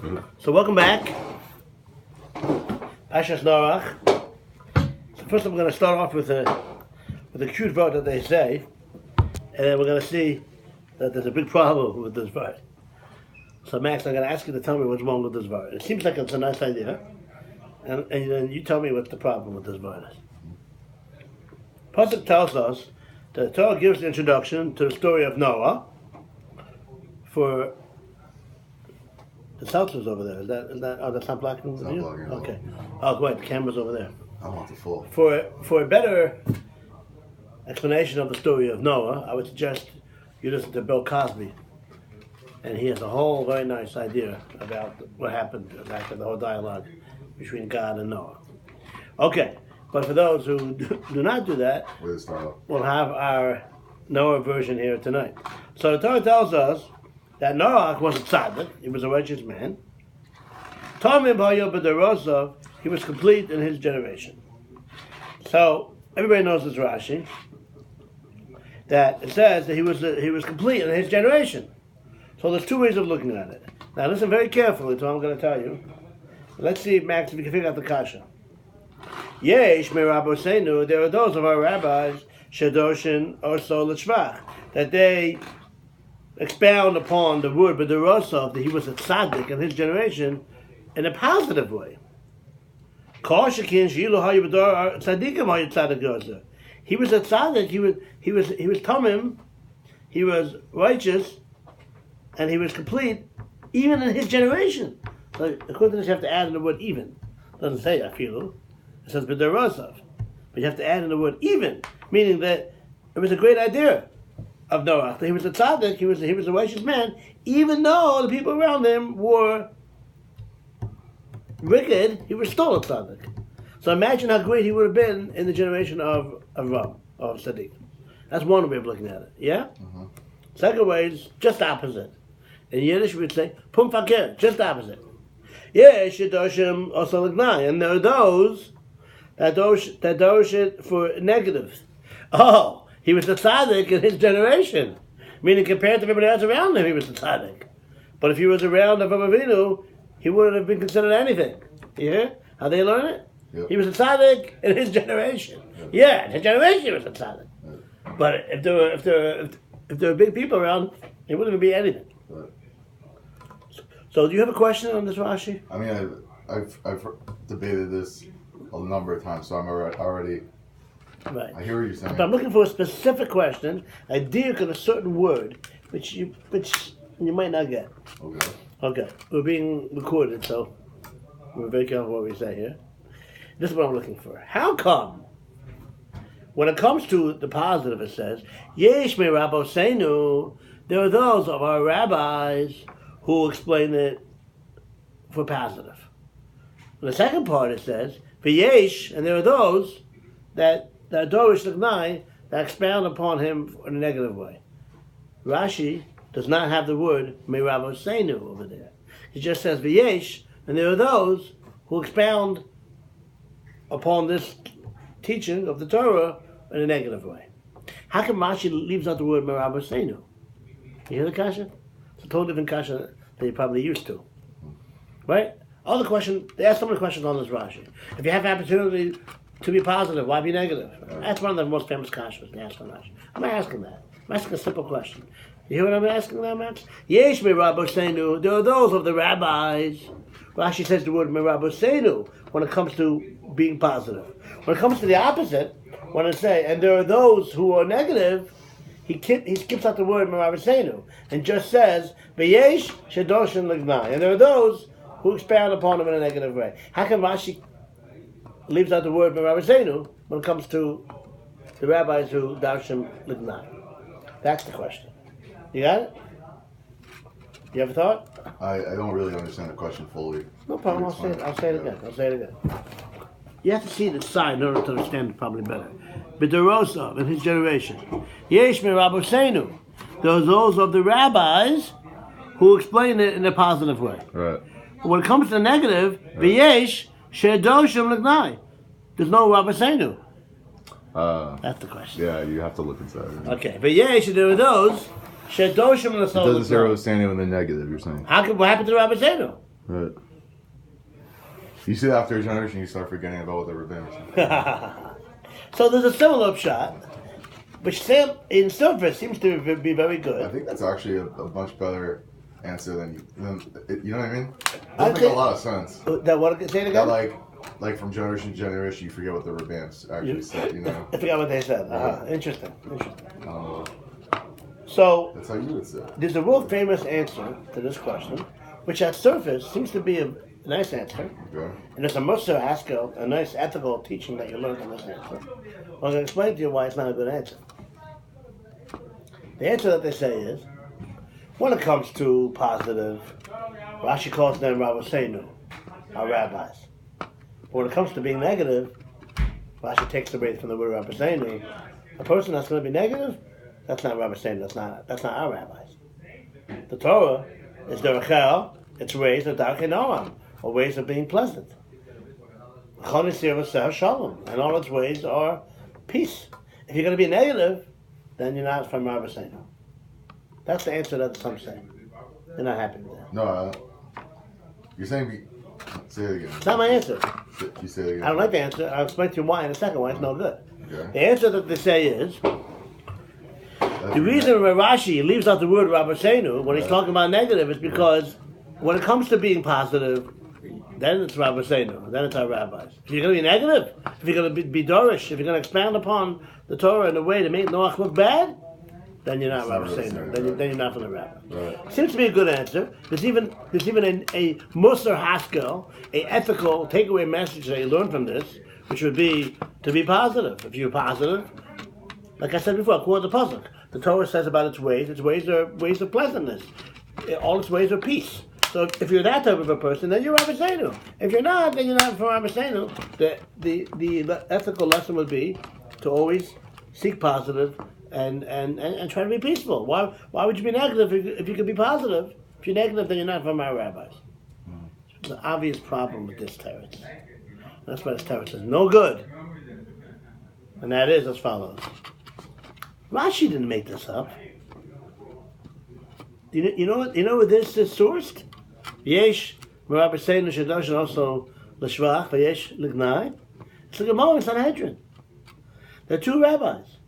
So welcome back. Parshas Noach. So first I'm going to start off with a cute word that they say, and then we're going to see that there's a big problem with this word. So Max, I'm going to ask you to tell me what's wrong with this word. It seems like it's a nice idea, and then you tell me what the problem with this word is. Pasuk tells us that the Torah gives the introduction to the story of Noah for the seltzer's over there. Is that? Oh, that's not blocking with you? Okay. Oh, wait, the camera's over there. I want the full. For a better explanation of the story of Noah, I would suggest you listen to Bill Cosby, and he has a whole very nice idea about what happened after the whole dialogue between God and Noah. Okay, but for those who do not do that, we'll have our Noah version here tonight. So the Torah tells us that Noach was a tzaddik, he was a righteous man. He was complete in his generation. So everybody knows this Rashi, that it says that he was complete in his generation. So there's two ways of looking at it. Now listen very carefully to what I'm going to tell you. Let's see, Max, if you can figure out the kasha. Yesh me Rabboseinu, there are those of our rabbis, Shadoshin or Sol Shvach, that they expound upon the word, but the Rosov, that he was a tzaddik in his generation in a positive way. He was a tzaddik, he was tamim, he was righteous, and he was complete, even in his generation. So according to this, you have to add in the word even. It doesn't say afilu. It says b'derosov. But you have to add in the word even, meaning that it was a great idea of Noah. He was a tzaddik, he was a righteous man, even though the people around him were wicked, he was still a tzaddik. So imagine how great he would have been in the generation of Ram, of Sadiq. That's one way of looking at it, yeah? Mm-hmm. Second way is just opposite. In Yiddish we would say, pum fakir, just opposite. Yeah, shedoshim also lignai, and there are those that dosh it for negatives. Oh, he was a tzaddik in his generation, meaning compared to everybody else around him, he was a tzaddik. But if he was around Avraham Avinu, he wouldn't have been considered anything. You hear how they learn it? Yep. He was a tzaddik in his generation. Yep. Yeah, in his generation he was a tzaddik. Yep. But if there were big people around, he wouldn't even be anything. Right. So do you have a question on this, Rashi? I mean, I've debated this a number of times, so I'm already. Right. I hear what you're saying. But I'm looking for a specific question, a diak in a certain word, which you might not get. Okay. Okay. We're being recorded, so we're very careful what we say here. This is what I'm looking for. How come, when it comes to the positive, it says, Yesh me Rabboseinu, there are those of our rabbis who explain it for positive. In the second part it says, V'yesh, and there are those that Dorish Lignai, that expound upon him in a negative way. Rashi does not have the word Meravoseinu over there. It just says V'yesh, and there are those who expound upon this teaching of the Torah in a negative way. How come Rashi leaves out the word Meravoseinu? You hear the kasha? It's a totally different kasha that you're probably used to. Right? All the questions, they ask so many questions on this Rashi. If you have the opportunity to be positive, why be negative? That's one of the most famous kashas they ask on Rashi. I'm not asking that. I'm asking a simple question. You hear what I'm asking now, Max? Yesh me Rabboseinu, there are those of the rabbis. Rashi says the word Merabboseinu when it comes to being positive. When it comes to the opposite, when it say, and there are those who are negative, he skips out the word Merabboseinu and just says, V'yesh shedoshin lignai. And there are those who expound upon him in a negative way. How come Rashi leaves out the word Merabboseinu when it comes to the rabbis who darshim lignai? That's the question. You got it? You have a thought? I don't really understand the question fully. No problem. I'll say it again. You have to see the side in order to understand it probably better. B'derosov in his generation. Yesh me Rabboseinu. There are those of the rabbis who explain it in a positive way. Right. But when it comes to the negative, v'yesh shedoshim lignai. There's no Rabboseinu. That's the question. Yeah, you have to look inside. Okay, v'yesh, there are those shedoshim l'sol. It doesn't say Rabboseinu in the negative. You're saying. What happened to Rabboseinu? Right. You see, after a generation, you start forgetting about what the Rebbeim are. So there's a similar shot, which in surface seems to be very good. I think that's actually a much better answer than you know what I mean? It doesn't make a lot of sense. That what? Say it again. That like from generation to generation, you forget what the Rebbeim actually said. You know. I forgot what they said. Right. Interesting. Uh, So that's how you would say it. there's a real famous answer to this question, which at surface seems to be a nice answer. Okay. And it's a Musar Haskell, a nice ethical teaching that you learn from this answer. I'm going to explain to you why it's not a good answer. The answer that they say is, when it comes to positive, Rashi calls them Rabbeinu, our rabbis. But when it comes to being negative, Rashi takes away from the word Rabbeinu. A person that's going to be negative, that's not Rabbeinu, that's not our rabbis. The Torah is the Rachel, its ways of Darkei Noam, or ways of being pleasant. And all its ways are peace. If you're going to be negative, then you're not from Rabbeinu. That's the answer that some say. They're not happy with that. No, you're saying. Say it again. It's not my answer. You say it again. I don't like the answer. I'll explain to you why in a second why it's no good. Okay. The answer that they say is, the reason Rashi leaves out the word Rabbeinu when he's talking about negative is because when it comes to being positive, then it's Rabbeinu, then it's our rabbis. If you're going to be negative, if you're going to be Dorish, if you're going to expand upon the Torah in a way to make Noach look bad, then you're not Rabbeinu. Then you're not from the rabbi. Right. Seems to be a good answer. There's even a Musar Haskell, a ethical takeaway message that you learn from this, which would be to be positive. If you're positive, like I said before, quote the pasuk. The Torah says about its ways are ways of pleasantness. All its ways are peace. So if you're that type of a person, then you're Rabbeinu. If you're not, then you're not from Rabbeinu. The ethical lesson would be to always seek positive and try to be peaceful. Why would you be negative if you could be positive? If you're negative, then you're not from our rabbis. There's an obvious problem with this teretz. That's why this teretz is no good. And that is as follows. Rashi didn't make this up. You know where this is sourced? Yesh Rabbeinu Shadash also L'Shvach V'yesh L'Gnai. It's the Gemara in Sanhedrin. There are two rabbis,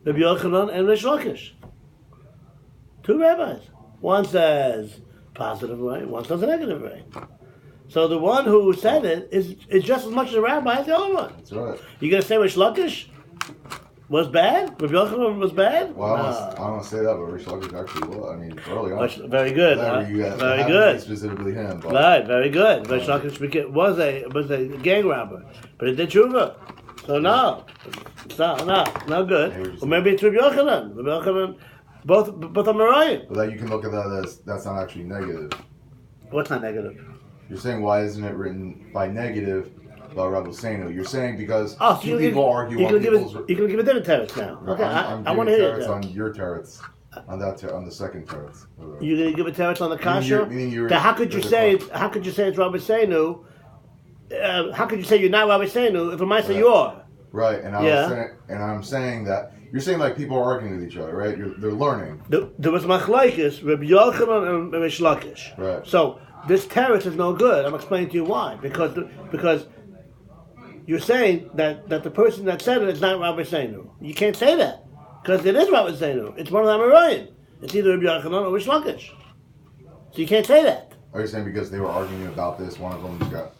Rabbi Yochanan and Rish Lakish. Two rabbis. One says positive way, one says a negative way. So the one who said it is just as much a rabbi as the other one. That's right. You gonna say Rish Lakish was bad? Rabbi Yochanan was bad? Well, I don't want to say that, but Rish Lakish actually was. I mean, early on. Very good. Very good. Specifically him. But, right, very good. Rish Lakish was a gang robber, but he did tshuva. So no, it's not good. Or maybe it's Rabbi Yochanan. Rabbi Yochanan, both are Merayim. But that you can look at that as that's not actually negative. What's not negative? You're saying why isn't it written by negative about Rabbeinu? You're saying because two people argue on people's... You can give a different teretz now. Okay, I want to hear it. On your teretz, on the second teretz. You're going to give a teretz on the kasha? Meaning how could you say it's Rabbeinu? How could you say you're not Rabbeinu if I might say you are? Right, and I'm saying that you're saying like people are arguing with each other, right? They're learning. There was machlokes, Rabbi Yochanan and Rish Lakish. Right. So this teretz is no good. I'm explaining to you why. Because you're saying that the person that said it is not Rabbeinu. You can't say that because it is Rabbeinu. It's one of the Amoraim. It's either Rabbi Yochanan or Rish Lakish. So you can't say that. Are you saying because they were arguing about this, one of them got...